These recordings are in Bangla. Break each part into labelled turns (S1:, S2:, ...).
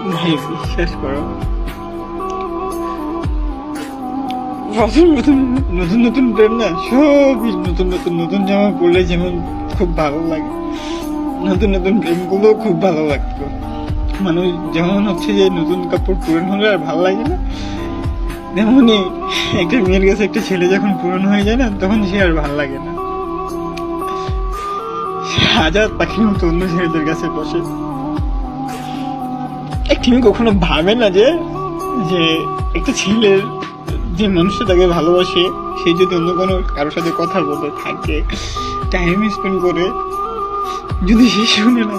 S1: ভাই বিশ্বাস করো, প্রথম প্রথম নতুন নতুন প্রেম না, সবই নতুন নতুন নতুন জামা পরলে যেমন খুব ভালো লাগে, নতুন নতুন প্রেমগুলো খুব ভালো লাগতো। মানুষ যেমন হচ্ছে যে নতুন কাপড় পুরনো হলে আর ভালো লাগে না, তেমনই একটা মেয়ের কাছে একটা ছেলে যখন পুরনো হয়ে যায় না, তখন সে আর ভালো লাগে না। সে হাজার পাখির মতো অন্য ছেলেদের কাছে বসে। তুমি কখনো ভাবে না যে যে একটা ছেলের যে মানুষটা তাকে ভালোবাসে, সে যদি অন্য কোনো কারোর সাথে কথা বলে থাকে, টাইম স্পেন্ড করে, যদি সে শুনে না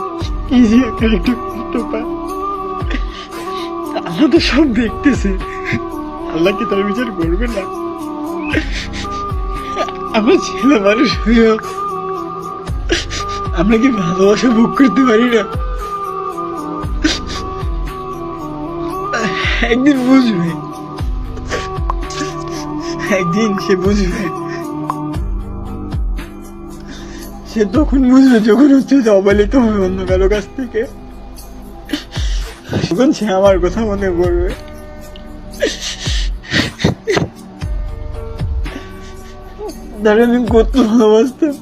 S1: এই যে একটা একটু কষ্ট পায়, আল্লাহ তো সব দেখতেছে, আল্লাহ কি তার বিচার করবে না? আমরা ছেলে মানুষ হয়েও আমরা কি ভালোবাসা ভোগ করতে পারি না? একদিন বুঝবে, একদিন সে বুঝবে। সে তখন বুঝবে যখন হচ্ছে যে অবহেলিত হবে অন্য কারো কাছ থেকে, তখন সে আমার কথা মনে পড়বে। যারা আমি কত ভালোবাসতাম।